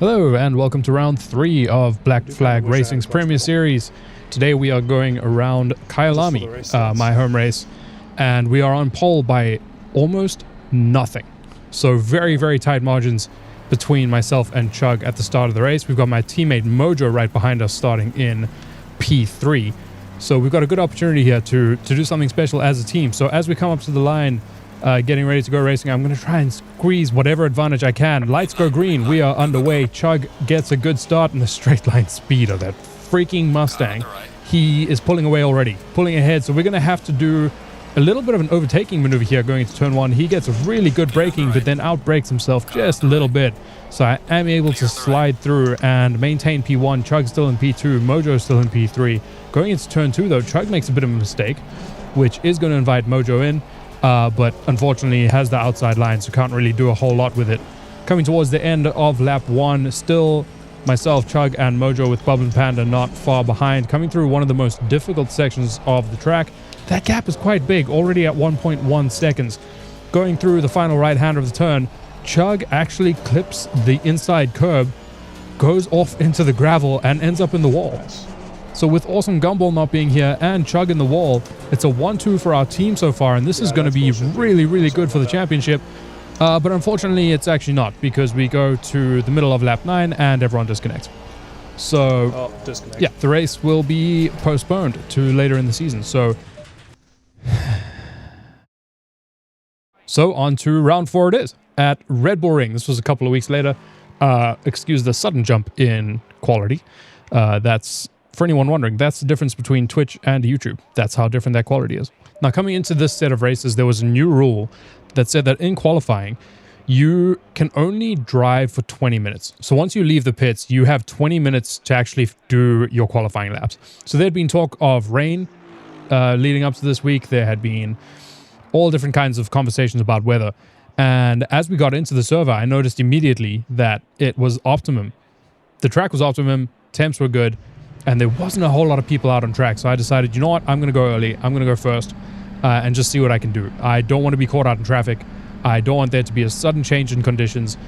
Hello and welcome to round 3 of Black Flag Racing's Premier Series. Today we are going around Kyalami, my home race, and we are on pole by almost nothing. So very tight margins between myself and Chug at the start of the race. We've got my teammate Mojo right behind us starting in P3. So we've got a good opportunity here to do something special as a team. So as we come up to the line, getting ready to go racing, I'm going to try and squeeze whatever advantage I can. Lights go green. We are underway. Chug gets a good start in the straight line speed of that freaking Mustang. He is pulling away already, pulling ahead. So we're going to have to do a little bit of an overtaking maneuver here going into turn 1. He gets a really good braking, but then outbrakes himself just a little bit. So I am able to slide through and maintain P1. Chug's still in P2. Mojo's still in P3. Going into turn 2, though, Chug makes a bit of a mistake, which is going to invite Mojo in. But unfortunately he has the outside line, so can't really do a whole lot with it. Coming towards the end of lap 1, still myself, Chug, and Mojo with Bubble and Panda not far behind, coming through one of the most difficult sections of the track. That gap is quite big, already at 1.1 seconds. Going through the final right-hander of the turn, Chug actually clips the inside curb, goes off into the gravel, and ends up in the wall. So with Awesome Gumball not being here and Chug in the wall, it's a 1-2 for our team so far, and this is going to be really good for the championship. But unfortunately, it's actually not, because we go to the middle of lap 9 and everyone disconnects. So, yeah, the race will be postponed to later in the season. So on to round 4 it is at Red Bull Ring. This was a couple of weeks later. Excuse the sudden jump in quality. That's... For anyone wondering, that's the difference between Twitch and YouTube. That's how different that quality is. Now, coming into this set of races, there was a new rule that said that in qualifying, you can only drive for 20 minutes. So once you leave the pits, you have 20 minutes to actually do your qualifying laps. So there had been talk of rain leading up to this week. There had been all different kinds of conversations about weather. And as we got into the server, I noticed immediately that it was optimum. The track was optimum, temps were good, and there wasn't a whole lot of people out on track. So I decided, you know what, I'm going to go early. I'm going to go first and just see what I can do. I don't want to be caught out in traffic. I don't want there to be a sudden change in conditions.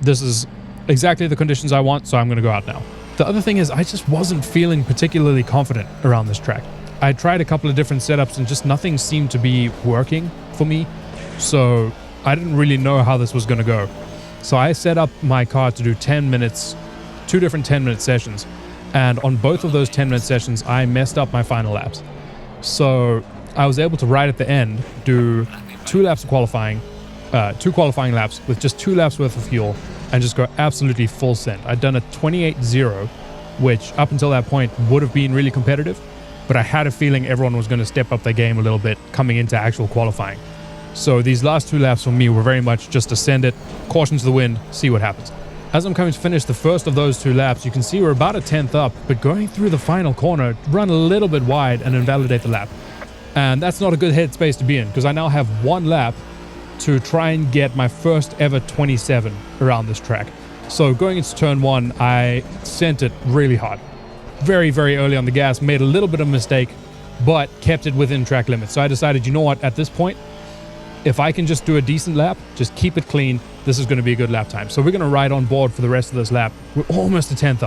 This is exactly the conditions I want, so I'm going to go out now. The other thing is I just wasn't feeling particularly confident around this track. I tried a couple of different setups and just nothing seemed to be working for me. So I didn't really know how this was going to go. So I set up my car to do 10 minutes, 2 different 10-minute sessions. And on both of those 10-minute sessions, I messed up my final laps. So I was able to, right at the end, do 2 laps of qualifying, 2 qualifying laps with just 2 laps worth of fuel, and just go absolutely full send. I'd done a 28.0, which up until that point would have been really competitive, but I had a feeling everyone was going to step up their game a little bit coming into actual qualifying. So these last 2 laps for me were very much just to send it, caution to the wind, see what happens. As I'm coming to finish the first of those 2 laps, you can see we're about a 10th up, but going through the final corner, run a little bit wide and invalidate the lap. And that's not a good headspace to be in, because I now have 1 lap to try and get my first ever 27 around this track. So going into turn 1, I sent it really hard. Very early on the gas, made a little bit of a mistake, but kept it within track limits. So I decided, you know what, at this point, if I can just do a decent lap, just keep it clean, this is going to be a good lap time. So we're going to ride on board for the rest of this lap. We're almost a 10th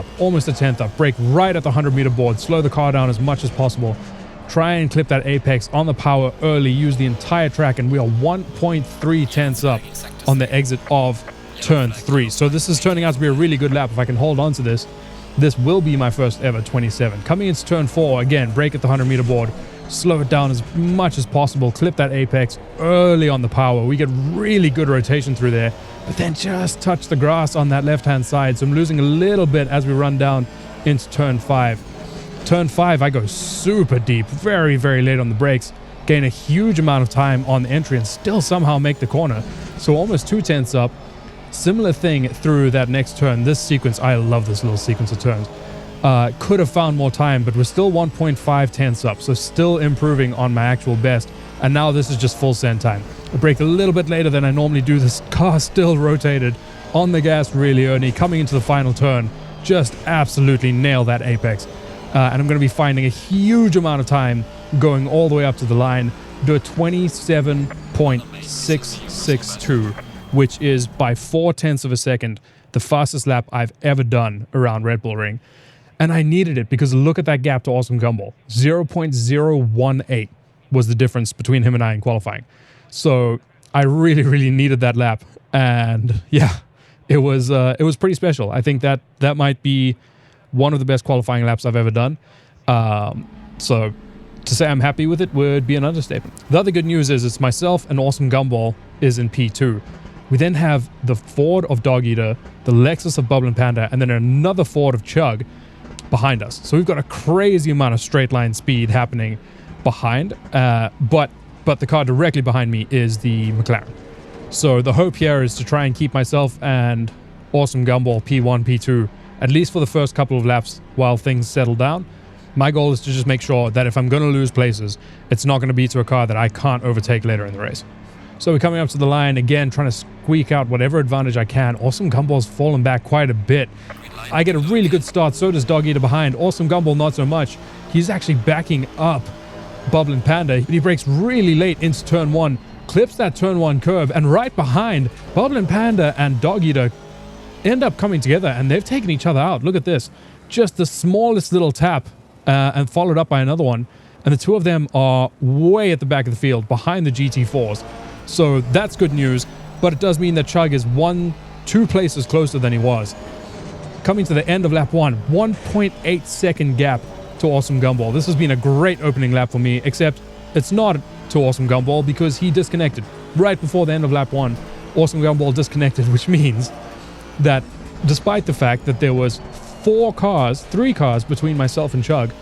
up, brake right at the 100-meter board, slow the car down as much as possible, try and clip that apex on the power early, use the entire track, and we are 1.3 tenths up on the exit of turn 3. So this is turning out to be a really good lap. If I can hold on to this, this will be my first ever 27. Coming into turn 4, again, brake at the 100-meter board, slow it down as much as possible, clip that apex early on the power. We get really good rotation through there, but then just touch the grass on that left-hand side. So I'm losing a little bit as we run down into turn 5. Turn 5, I go super deep, very late on the brakes, gain a huge amount of time on the entry and still somehow make the corner. So almost 2 tenths up. Similar thing through that next turn. This sequence, I love this little sequence of turns. Could have found more time, but we're still 1.5 tenths up, so still improving on my actual best. And now this is just full send time. I brake a little bit later than I normally do. This car still rotated on the gas really early. Coming into the final turn, just absolutely nail that apex. And I'm going to be finding a huge amount of time going all the way up to the line. Do a 27.662, which is by 4 tenths of a second the fastest lap I've ever done around Red Bull Ring. And I needed it because look at that gap to Awesome Gumball. 0.018 was the difference between him and I in qualifying. So I really, really needed that lap. And yeah, it was pretty special. I think that might be one of the best qualifying laps I've ever done. So to say I'm happy with it would be an understatement. The other good news is it's myself and Awesome Gumball is in P2. We then have the Ford of Dog Eater, the Lexus of Bubble and Panda, and then another Ford of Chug behind us. So we've got a crazy amount of straight line speed happening behind, but the car directly behind me is the McLaren. So the hope here is to try and keep myself and Awesome Gumball P1, P2, at least for the first couple of laps while things settle down. My goal is to just make sure that if I'm going to lose places, it's not going to be to a car that I can't overtake later in the race. So we're coming up to the line again, trying to squeak out whatever advantage I can. Awesome Gumball's fallen back quite a bit. I get a really good start, so does Dog Eater behind. Awesome Gumball not so much. He's actually backing up Bubble and Panda. He breaks really late into turn 1, clips that turn 1 curve, and right behind, Bubble and Panda and Dog Eater end up coming together, and they've taken each other out. Look at this. Just the smallest little tap, and followed up by another one. And the two of them are way at the back of the field, behind the GT4s. So that's good news, but it does mean that Chug is 2 places closer than he was. Coming to the end of lap 1, 1.8 second gap to Awesome Gumball. This has been a great opening lap for me, except it's not to Awesome Gumball because he disconnected right before the end of lap 1. Awesome Gumball disconnected, which means that despite the fact that there was 3 cars between myself and Chug,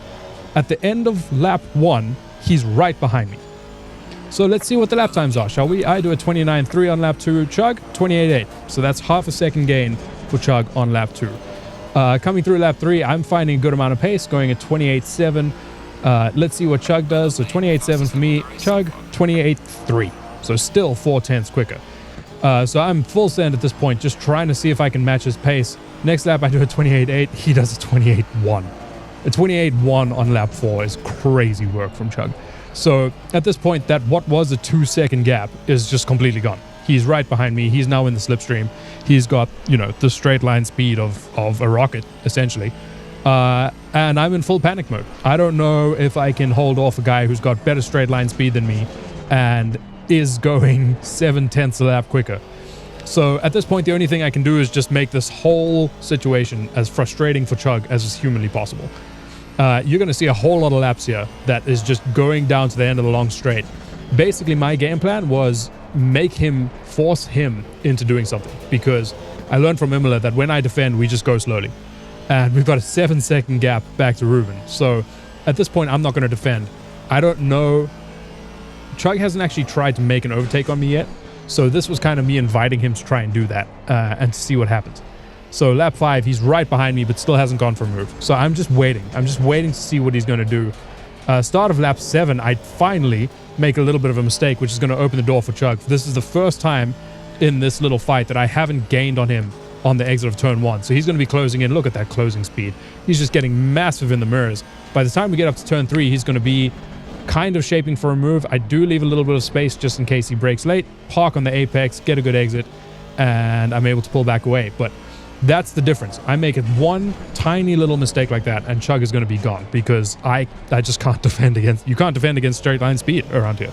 at the end of lap 1, he's right behind me. So let's see what the lap times are, shall we? I do a 29.3 on lap 2, Chug 28.8. So that's half a second gain for Chug on lap 2. Coming through lap 3, I'm finding a good amount of pace, going at 28.7. Let's see what Chug does. So 28.7 for me, Chug 28.3. So still 0.4 quicker. So I'm full send at this point, just trying to see if I can match his pace. Next lap I do a 28.8, he does a 28.1. A 28.1 on lap 4 is crazy work from Chug. So at this point, that what was a 2-second gap is just completely gone. He's right behind me. He's now in the slipstream. He's got, the straight line speed of a rocket, essentially. And I'm in full panic mode. I don't know if I can hold off a guy who's got better straight line speed than me and is going 0.7 a lap quicker. So at this point, the only thing I can do is just make this whole situation as frustrating for Chug as is humanly possible. You're going to see a whole lot of laps here that is just going down to the end of the long straight. Basically, my game plan was force him into doing something, because I learned from Imola that when I defend, we just go slowly. And we've got a 7-second gap back to Ruben. So at this point, I'm not going to defend. I don't know. Chug hasn't actually tried to make an overtake on me yet. So this was kind of me inviting him to try and do that and to see what happens. So lap 5, he's right behind me, but still hasn't gone for a move. So I'm just waiting. I'm just waiting to see what he's going to do. Start of lap 7, I finally make a little bit of a mistake, which is going to open the door for Chug. This is the first time in this little fight that I haven't gained on him on the exit of turn 1. So he's going to be closing in. Look at that closing speed. He's just getting massive in the mirrors. By the time we get up to turn 3, he's going to be kind of shaping for a move. I do leave a little bit of space just in case he breaks late. Park on the apex, get a good exit, and I'm able to pull back away. But that's the difference. I make it one tiny little mistake like that, and Chug is going to be gone, because I just can't defend against... You can't defend against straight line speed around here.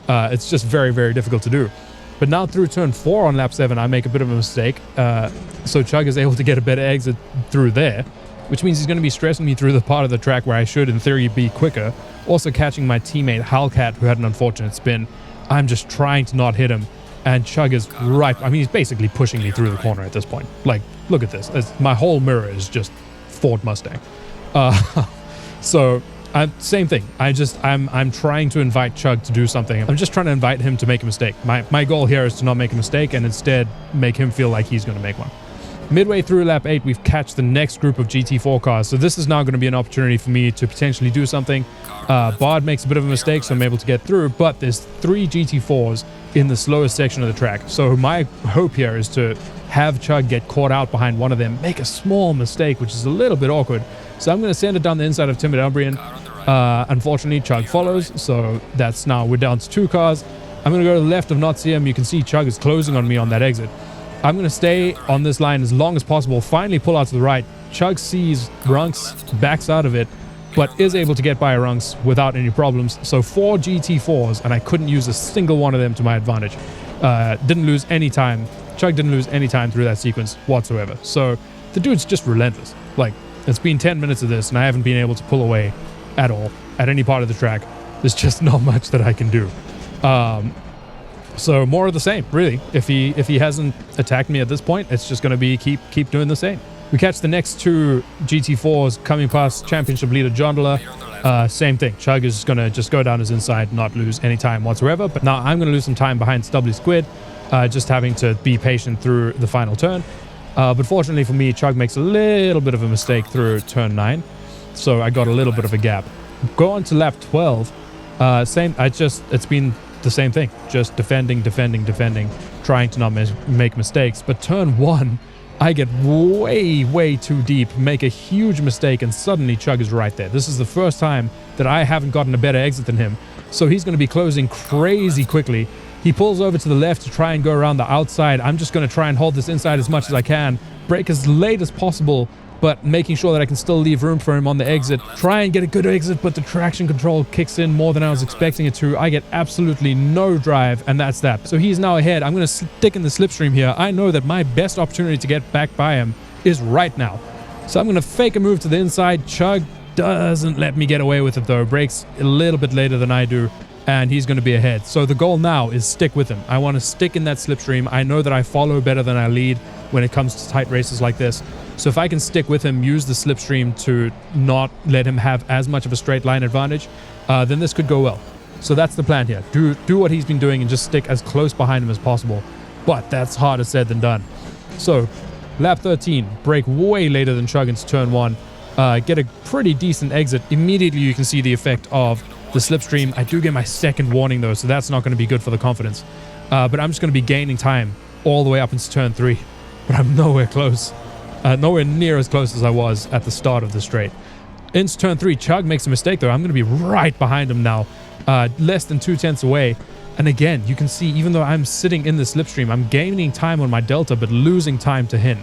It's just very, very difficult to do. But now through turn 4 on lap 7, I make a bit of a mistake. So Chug is able to get a better exit through there, which means he's going to be stressing me through the part of the track where I should, in theory, be quicker. Also catching my teammate Hellcat, who had an unfortunate spin. I'm just trying to not hit him, and Chug is right... I mean, he's basically pushing me through the corner at this point. Like, look at this. My whole mirror is just Ford Mustang. So... same thing. I'm trying to invite Chug to do something. I'm just trying to invite him to make a mistake. My goal here is to not make a mistake and instead make him feel like he's going to make one. Midway through lap 8, we've catched the next group of GT4 cars. So this is now going to be an opportunity for me to potentially do something. Bard makes a bit of a mistake, so I'm able to get through. But there's 3 GT4s in the slowest section of the track. So my hope here is to have Chug get caught out behind one of them, make a small mistake, which is a little bit awkward. So I'm going to send it down the inside of Timid Umbrian. Unfortunately, Chug follows, so that's now we're down to 2 cars. I'm going to go to the left of not see him. You can see Chug is closing on me on that exit. I'm going to stay on this line as long as possible, finally pull out to the right. Chug sees Runks, backs out of it, but is able to get by Runks without any problems. So 4 GT4s, and I couldn't use a single one of them to my advantage. Didn't lose any time. Chug didn't lose any time through that sequence whatsoever. So the dude's just relentless. Like, it's been 10 minutes of this, and I haven't been able to pull away at all at any part of the track. There's just not much that I can do. So more of the same, really. If he hasn't attacked me at this point, it's just going to be keep doing the same. We catch the next 2 GT4s coming past championship leader Jondala. Same thing. Chug is going to just go down his inside, not lose any time whatsoever. But now I'm going to lose some time behind Stubbly Squid, just having to be patient through the final turn. But fortunately for me, Chug makes a little bit of a mistake through turn 9. So I got a little bit of a gap. Go on to lap 12. It's been the same thing. Just defending, trying to not make mistakes. But turn 1, I get way too deep, make a huge mistake, and suddenly Chug is right there. This is the first time that I haven't gotten a better exit than him. So he's going to be closing crazy quickly. He pulls over to the left to try and go around the outside. I'm just going to try and hold this inside as much as I can. Brake as late as possible, but making sure that I can still leave room for him on the exit. Try and get a good exit, but the traction control kicks in more than I was expecting it to. I get absolutely no drive, and that's that. So he's now ahead. I'm going to stick in the slipstream here. I know that my best opportunity to get back by him is right now. So I'm going to fake a move to the inside. Chug doesn't let me get away with it, though. Brakes a little bit later than I do, and he's going to be ahead. So the goal now is stick with him. I want to stick in that slipstream. I know that I follow better than I lead when it comes to tight races like this. So if I can stick with him, use the slipstream to not let him have as much of a straight line advantage, then this could go well. So that's the plan here. Do what he's been doing and just stick as close behind him as possible. But that's harder said than done. So lap 13, brake way later than Chug into turn 1. Get a pretty decent exit. Immediately you can see the effect of the slipstream. I do get my second warning though, so that's not going to be good for the confidence. But I'm just going to be gaining time all the way up into turn 3. But I'm nowhere close. Nowhere near as close as I was at the start of the straight. Into turn 3, Chug makes a mistake though. I'm going to be right behind him now. Less than 2/10 away. And again, you can see even though I'm sitting in the slipstream, I'm gaining time on my delta, but losing time to him.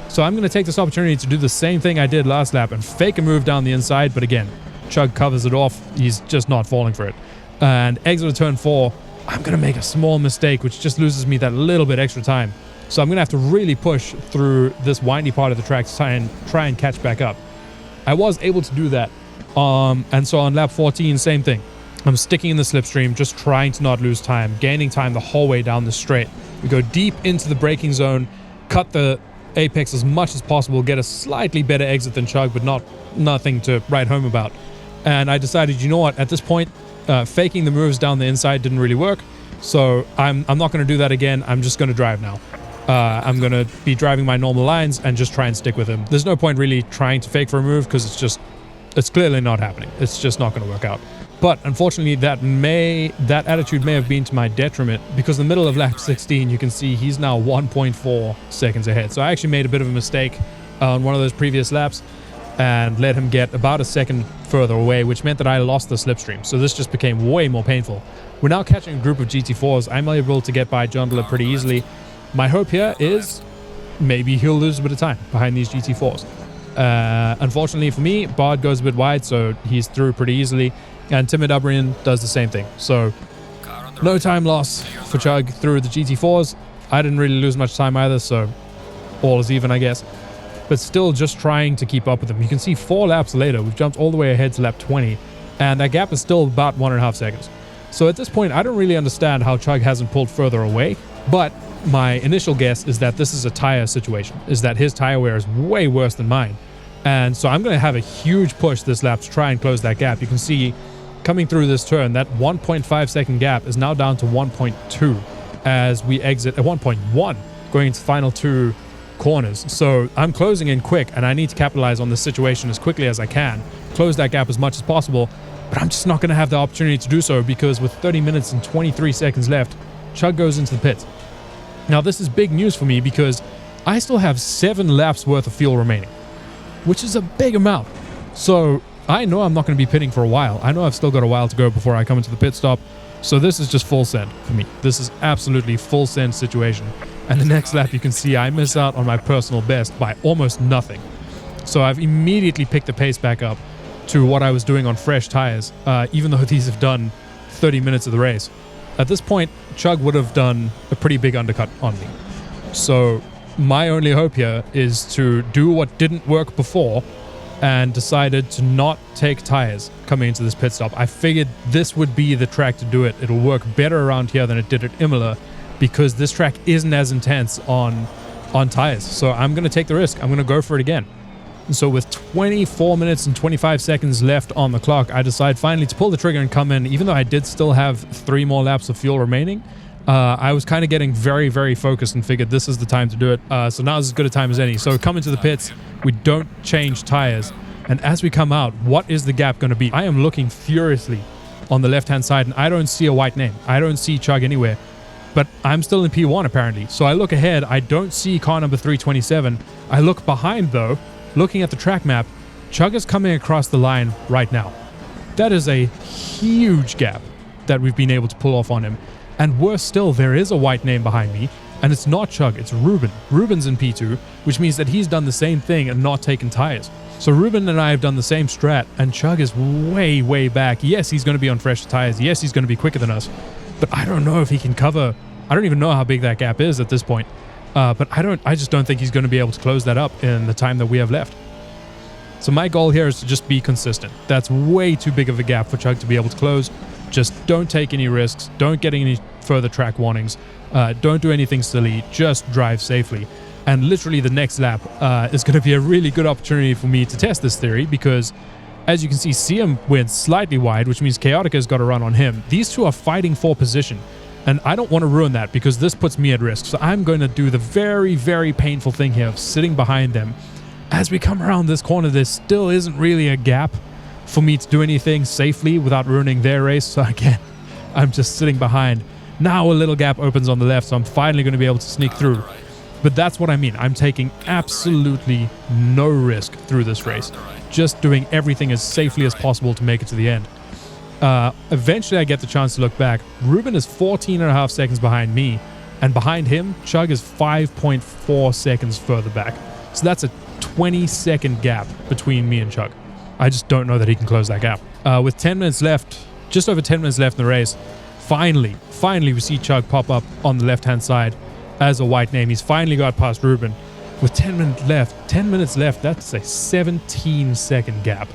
So I'm going to take this opportunity to do the same thing I did last lap and fake a move down the inside. But again, Chug covers it off. He's just not falling for it. And exit of turn 4, I'm going to make a small mistake, which just loses me that little bit extra time. So I'm going to have to really push through this windy part of the track to try and catch back up. I was able to do that. And so on lap 14, same thing. I'm sticking in the slipstream, just trying to not lose time, gaining time the whole way down the straight. We go deep into the braking zone, cut the apex as much as possible, get a slightly better exit than Chug, but nothing to write home about. And I decided, you know what, at this point, faking the moves down the inside didn't really work. So I'm not going to do that again. I'm just going to drive now. I'm going to be driving my normal lines and just try and stick with him. There's no point really trying to fake for a move because it's clearly not happening. It's just not going to work out. But unfortunately, that attitude may have been to my detriment because in the middle of lap 16, you can see he's now 1.4 seconds ahead. So I actually made a bit of a mistake on one of those previous laps and let him get about a second further away, which meant that I lost the slipstream. So this just became way more painful. We're now catching a group of GT4s. I'm able to get by Jondala pretty easily. My hope here is maybe he'll lose a bit of time behind these GT4s. Unfortunately for me, Bard goes a bit wide, so he's through pretty easily. And Timid Ubrian does the same thing. So no time loss for Chug through the GT4s. I didn't really lose much time either, so all is even, I guess. But still just trying to keep up with him. You can see 4 laps later, we've jumped all the way ahead to lap 20. And that gap is still about 1.5 seconds. So at this point, I don't really understand how Chug hasn't pulled further away. But my initial guess is that this is a tire situation, is that his tire wear is way worse than mine. And so I'm going to have a huge push this lap to try and close that gap. You can see coming through this turn, that 1.5 second gap is now down to 1.2 as we exit at 1.1 going into the final 2 corners. So I'm closing in quick and I need to capitalize on this situation as quickly as I can, close that gap as much as possible, but I'm just not going to have the opportunity to do so because with 30 minutes and 23 seconds left, Chug goes into the pits. Now this is big news for me because I still have 7 laps worth of fuel remaining, which is a big amount. So I know I'm not going to be pitting for a while. I know I've still got a while to go before I come into the pit stop. So this is just full send for me. This is absolutely full send situation. And the next lap, you can see I miss out on my personal best by almost nothing. So I've immediately picked the pace back up to what I was doing on fresh tires, even though these have done 30 minutes of the race. At this point, Chug would have done a pretty big undercut on me. So my only hope here is to do what didn't work before and decided to not take tires coming into this pit stop. I figured this would be the track to do it. It'll work better around here than it did at Imola because this track isn't as intense on tires. So I'm going to take the risk. I'm going to go for it again. And so with 24 minutes and 25 seconds left on the clock, I decide finally to pull the trigger and come in. Even though I did still have 3 more laps of fuel remaining, I was kind of getting very, very focused and figured this is the time to do it. So now is as good a time as any. So come into the pits, we don't change tires. And as we come out, what is the gap going to be? I am looking furiously on the left-hand side, and I don't see a white name. I don't see Chug anywhere. But I'm still in P1 apparently. So I look ahead, I don't see car number 327. I look behind though, looking at the track map, Chug is coming across the line right now. That is a huge gap that we've been able to pull off on him. And worse still, there is a white name behind me, and it's not Chug, it's Ruben. Ruben's in P2, which means that he's done the same thing and not taken tires. So Ruben and I have done the same strat, and Chug is way, way back. Yes, he's going to be on fresh tires. Yes, he's going to be quicker than us. But I don't know if he can cover... I don't even know how big that gap is at this point. But I just don't think he's going to be able to close that up in the time that we have left. So my goal here is to just be consistent. That's way too big of a gap for Chug to be able to close. Just don't take any risks. Don't get any further track warnings. Don't do anything silly. Just drive safely. And literally the next lap is going to be a really good opportunity for me to test this theory because, as you can see, Siam went slightly wide, which means Chaotika's got to run on him. These two are fighting for position. And I don't want to ruin that because this puts me at risk. So I'm going to do the very, very painful thing here of sitting behind them. As we come around this corner, there still isn't really a gap for me to do anything safely without ruining their race. So again, I'm just sitting behind. Now a little gap opens on the left, so I'm finally going to be able to sneak through. But that's what I mean. I'm taking absolutely no risk through this race. Just doing everything as safely as possible to make it to the end. Eventually I get the chance to look back. Ruben is 14.5 seconds behind me, and behind him, Chug is 5.4 seconds further back. So that's a 20-second gap between me and Chug. I just don't know that he can close that gap. With 10 minutes left, just over 10 minutes left in the race, finally we see Chug pop up on the left-hand side as a white name. He's finally got past Ruben. With 10 minutes left, that's a 17-second gap.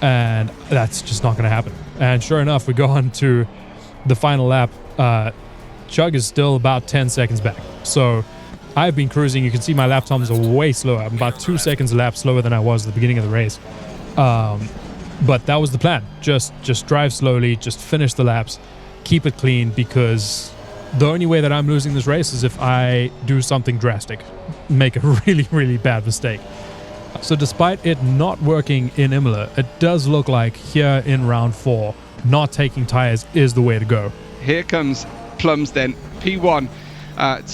And that's just not going to happen. And sure enough, we go on to the final lap. Chug is still about 10 seconds back. So I've been cruising. You can see my lap times are way slower. I'm about 2 seconds a lap slower than I was at the beginning of the race. But that was the plan. Just drive slowly, just finish the laps, keep it clean, because the only way that I'm losing this race is if I do something drastic, make a really, really bad mistake. So despite it not working in Imola, it does look like here in round 4, not taking tires is the way to go. Here comes Plums then, P1,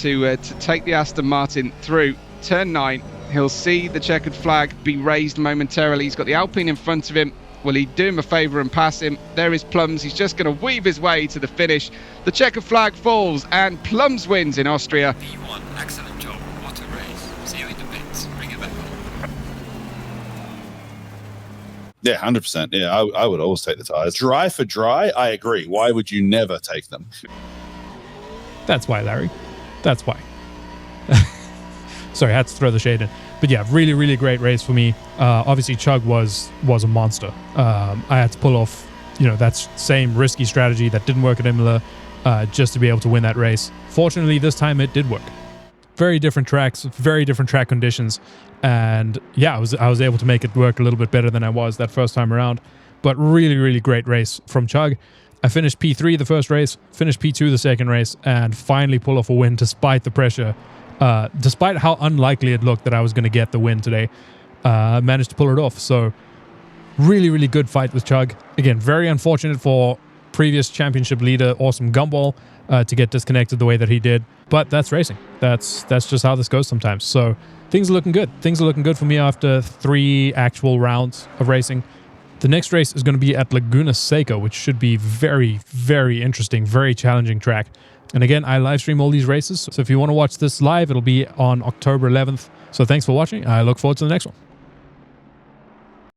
to take the Aston Martin through turn 9. He'll see the checkered flag be raised momentarily. He's got the Alpine in front of him. Will he do him a favour and pass him? There is Plums. He's just going to weave his way to the finish. The checkered flag falls and Plums wins in Austria. P1, excellent job. What a race. See you in the pits. Bring it back. Yeah, 100%. Yeah, I would always take the tyres. Dry for dry, I agree. Why would you never take them? That's why, Larry. That's why. Sorry, I had to throw the shade in. But yeah, really, really great race for me. Obviously, Chug was a monster. I had to pull off, that same risky strategy that didn't work at Imola just to be able to win that race. Fortunately, this time it did work. Very different tracks, very different track conditions. And yeah, I was able to make it work a little bit better than I was that first time around. But really, really great race from Chug. I finished P3 the first race, finished P2 the second race, and finally pull off a win despite the pressure. Despite how unlikely it looked that I was going to get the win today, I managed to pull it off. So really, really good fight with Chug. Again, very unfortunate for previous championship leader Awesome Gumball to get disconnected the way that he did. But that's racing. That's just how this goes sometimes. So things are looking good. Things are looking good for me after 3 actual rounds of racing. The next race is going to be at Laguna Seca, which should be very, very interesting, very challenging track. And again, I live stream all these races. So if you want to watch this live, it'll be on October 11th. So thanks for watching. I look forward to the next one.